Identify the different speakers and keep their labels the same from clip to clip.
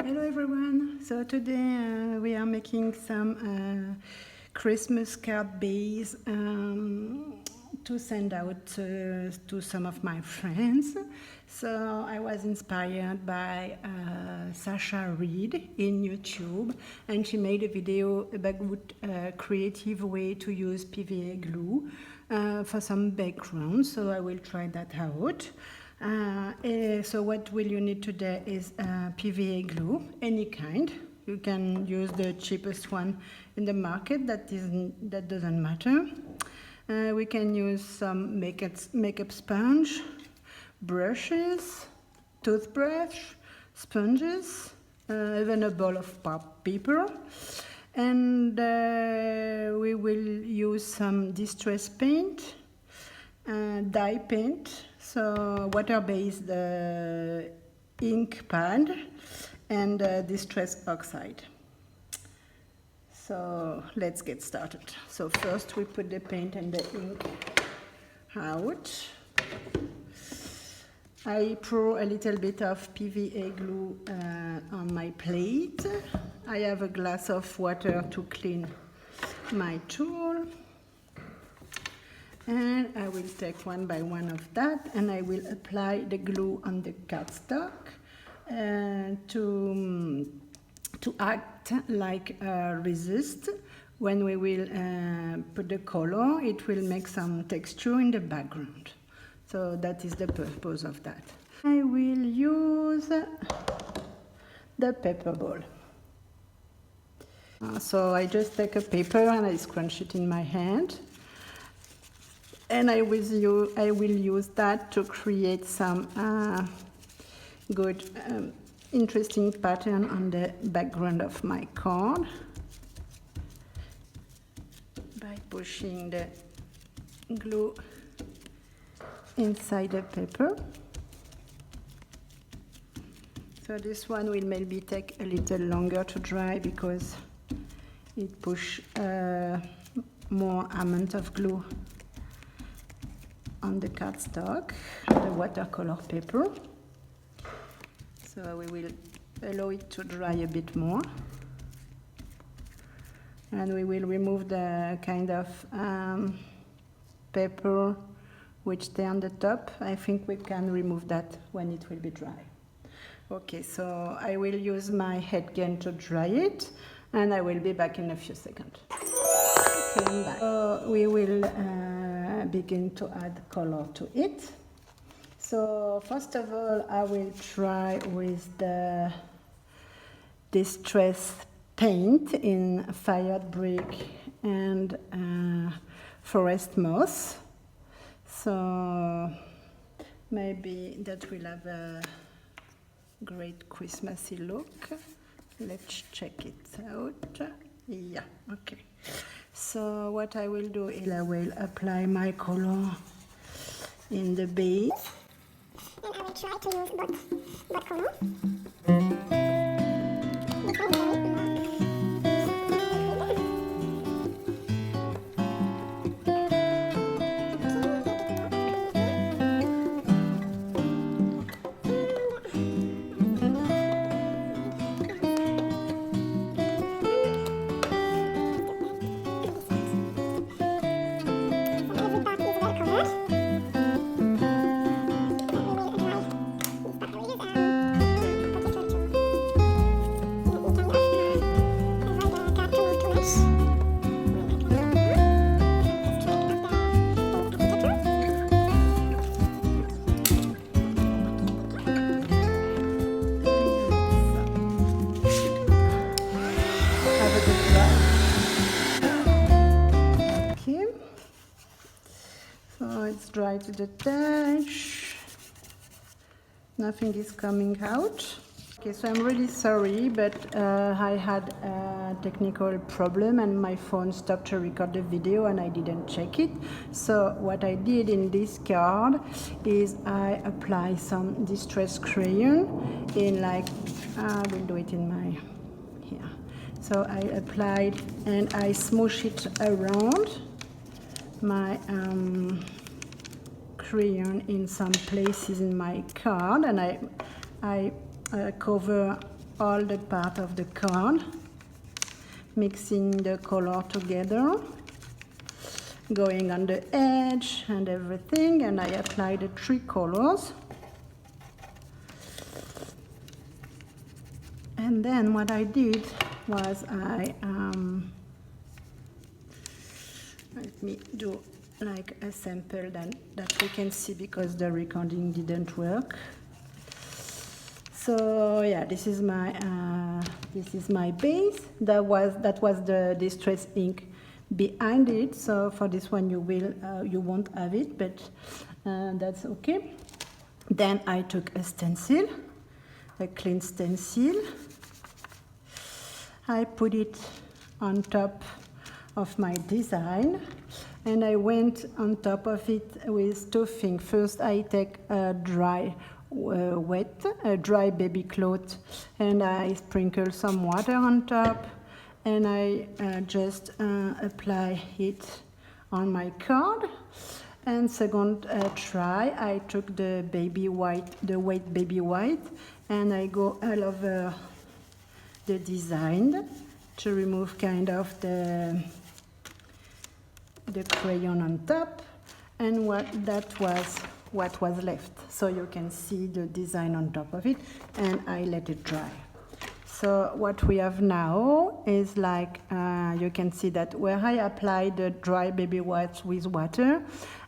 Speaker 1: Hello everyone! So today we are making some Christmas card base to send out to some of my friends. So I was inspired by Sasha Reed in YouTube, and she made a video about a creative way to use PVA glue for some background, so I will try that out. So what will you need today is PVA glue, any kind. You can use the cheapest one in the market, that doesn't matter. We can use some makeup sponge, brushes, toothbrush, sponges, even a bowl of paper. And we will use some distress paint, dye paint, so water-based ink pad, and distress oxide. So let's get started. So first we put the paint and the ink out. I pour a little bit of PVA glue on my plate. I have a glass of water to clean my tool. And I will take one by one of that, and I will apply the glue on the cardstock to act like a resist. When we will put the color, it will make some texture in the background. So that is the purpose of that. I will use the paper ball. So I just take a paper and I scrunch it in my hand. And I will use that to create some good, interesting pattern on the background of my card by pushing the glue inside the paper. So this one will maybe take a little longer to dry because it pushes more amount of glue on the cardstock, the watercolor paper. So we will allow it to dry a bit more, and we will remove the kind of paper which stay on the top. I think we can remove that when it will be dry. Okay, so I will use my head gun to dry it, and I will be back in a few seconds. Okay, I'm back. So we will begin to add color to it. So first of all, I will try with the distress paint in fired brick and forest moss. So maybe that will have a great Christmassy look. Let's check it out. Yeah, okay. So what I will do is I will apply my color in the base. And I will try to use both color. So it's dry to the touch. Nothing is coming out. Okay, so I'm really sorry, but I had a technical problem and my phone stopped to record the video and I didn't check it. So what I did in this card is I apply some distress crayon in I will do it in my here. So I applied and I smoosh it around my crayon in some places in my card, and I cover all the part of the card, mixing the color together, going on the edge and everything, and I applied the 3 colors. And then what I did was let me do like a sample that we can see because the recording didn't work. So yeah, this is my base. That was the distress ink behind it. So for this one you won't have it, but that's okay. Then I took a stencil, a clean stencil. I put it on top of my design, and I went on top of it with 2 things. First, I take a dry baby cloth, and I sprinkle some water on top, and I just apply it on my card. And second try, I took the white baby white, and I go all over the design to remove kind of the crayon on top, and what was left. So you can see the design on top of it, and I let it dry. So what we have now is like, you can see that where I applied the dry baby white with water,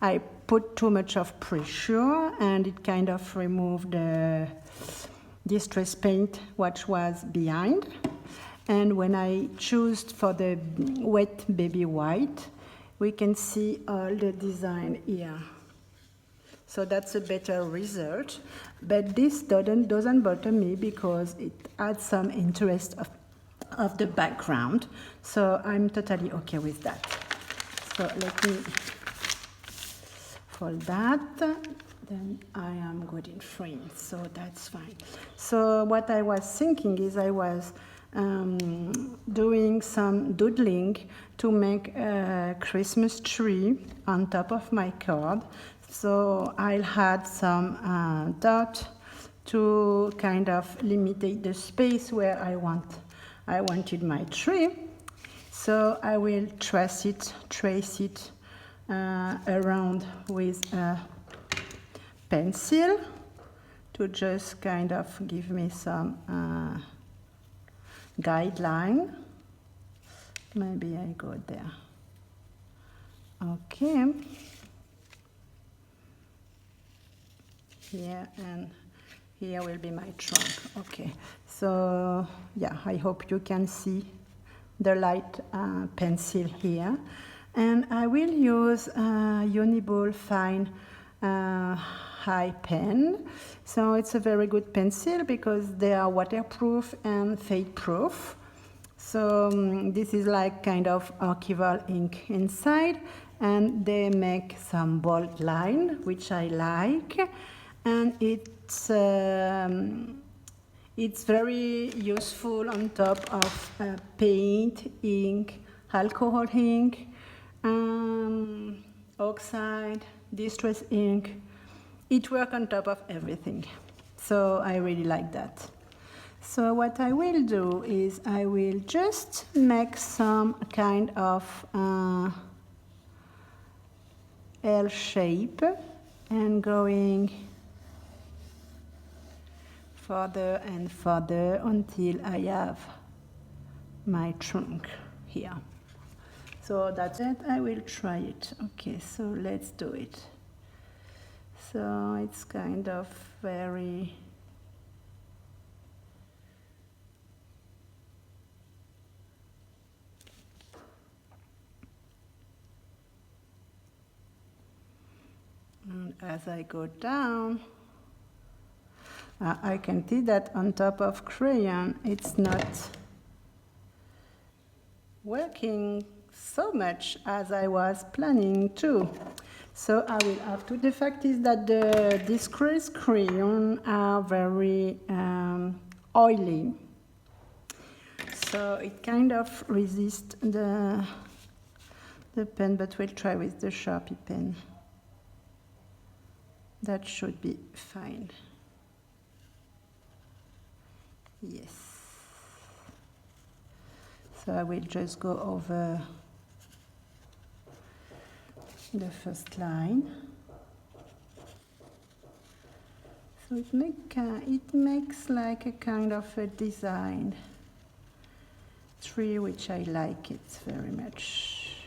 Speaker 1: I put too much of pressure, and it kind of removed the distress paint which was behind. And when I choose for the wet baby white, we can see all the design here. So that's a better result, but this doesn't bother me because it adds some interest of the background. So I'm totally okay with that. So let me fold that. Then I am good in frame, so that's fine. So what I was thinking is I was doing some doodling to make a Christmas tree on top of my card. So I'll add some dot to kind of limit the space where I wanted my tree. So I will trace it around with a pencil to just kind of give me some guideline. Maybe I go there. Okay. Here, and here will be my trunk. Okay. So yeah, I hope you can see the light pencil here. And I will use Uniball Fine high pen. So it's a very good pencil because they are waterproof and fade proof. So this is like kind of archival ink inside, and they make some bold line, which I like, and it's very useful on top of paint, ink, alcohol ink, oxide, distress ink. It works on top of everything, so I really like that. So what I will do is I will just make some kind of L shape and going further and further until I have my trunk here. So that's it, I will try it. Okay, so let's do it. So it's kind of very and as I go down, I can see that on top of crayon it's not working so much as I was planning to. So I will have to. The fact is that the discrete crayons are very oily, so it kind of resists the pen, but we'll try with the Sharpie pen. That should be fine. Yes. So I will just go over the first line. So it makes like a kind of a design tree, which I like it very much.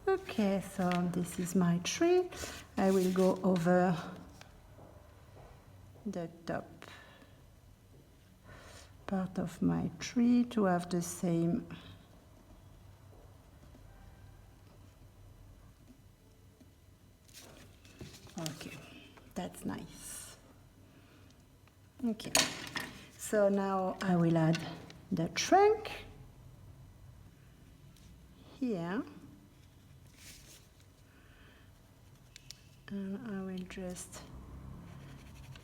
Speaker 1: Okay, so this is my tree. I will go over the top part of my tree to have the same okay, that's nice. Okay, so now I will add the trunk here, and I will just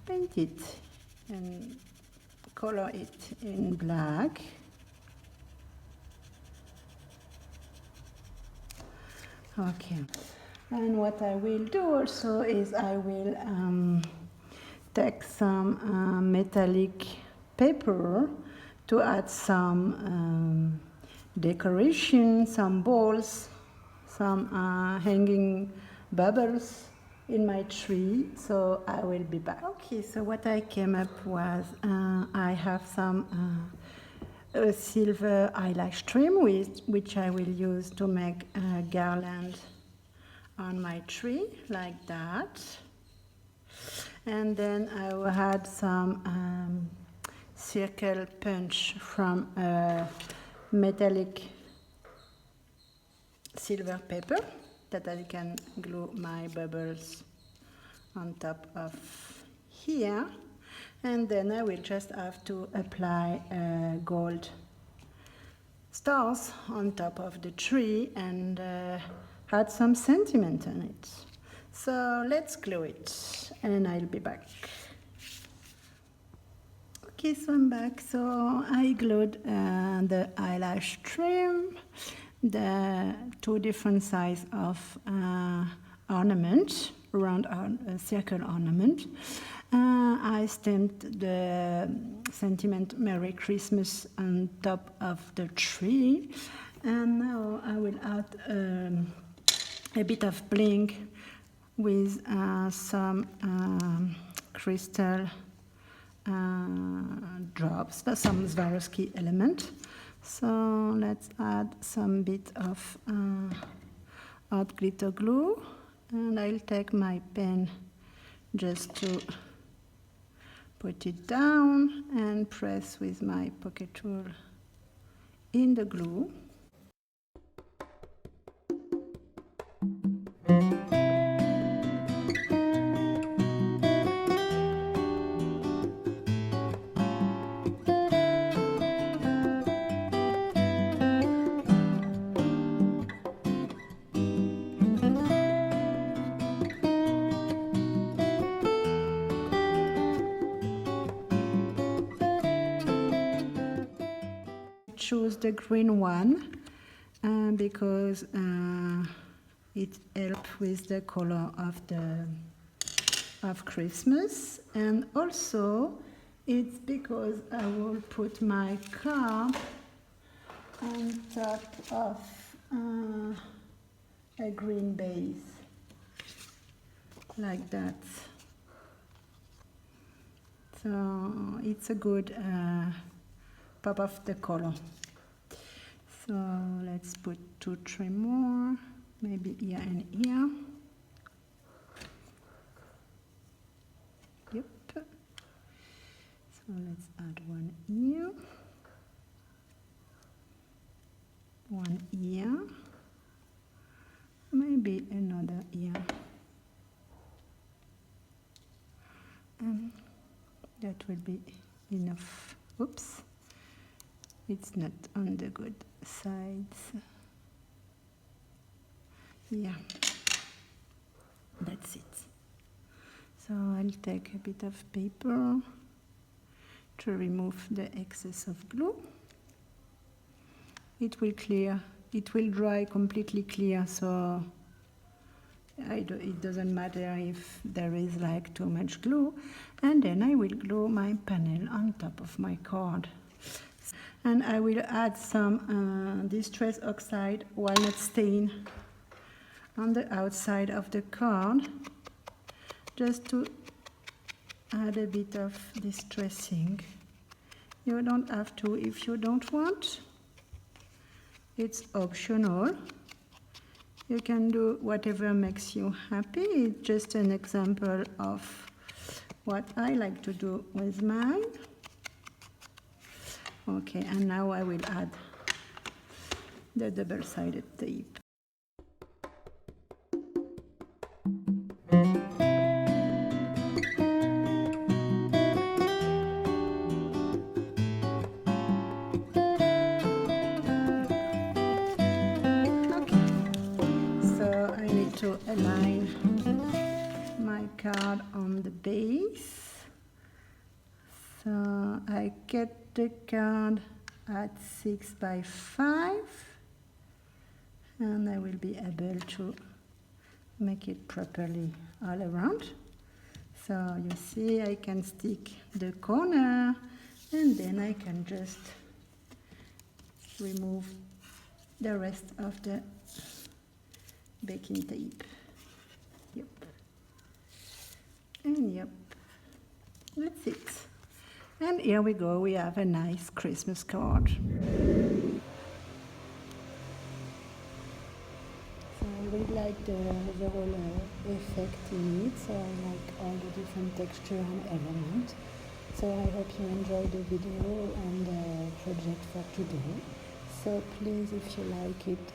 Speaker 1: paint it and color it in black. Okay, and what I will do also is I will take some metallic paper to add some decoration, some balls, some hanging bubbles in my tree, so I will be back. Okay, so what I came up was I have some silver eyelash trim which I will use to make a garland on my tree like that. And then I will add some circle punch from metallic silver paper that I can glue my bubbles on top of here, and then I will just have to apply gold stars on top of the tree and add some sentiment on it. So let's glue it and I'll be back. Okay, so I'm back. So I glued the eyelash trim, the two different size of ornament, round circle ornament. I stamped the sentiment Merry Christmas on top of the tree, and now I will add a bit of bling with some crystal drops, some Swarovski element. So let's add some bit of hot glitter glue, and I'll take my pen just to put it down and press with my pocket tool in the glue. Choose the green one because it helps with the color of Christmas, and also it's because I will put my card on top of a green base like that. So it's a good pop of the color. So let's put 2-3 more, maybe here and here. Yep. So let's add one here, one here, maybe another here. That will be enough. Oops. It's not on the good sides. Yeah, that's it. So I'll take a bit of paper to remove the excess of glue. It will clear, it will dry completely clear, so it doesn't matter if there is like too much glue. And then I will glue my panel on top of my card. And I will add some distress oxide walnut stain on the outside of the card, just to add a bit of distressing. You don't have to if you don't want. It's optional. You can do whatever makes you happy. It's just an example of what I like to do with mine. Okay, and now I will add the double-sided tape. To align my card on the base. So I get the card at 6 by 5 and I will be able to make it properly all around. So you see I can stick the corner and then I can just remove the rest of the baking tape. Yep. And yep. That's it. And here we go. We have a nice Christmas card. So I really like the overall effect in it. So I like all the different texture and elements. So I hope you enjoyed the video and the project for today. So please, if you like it,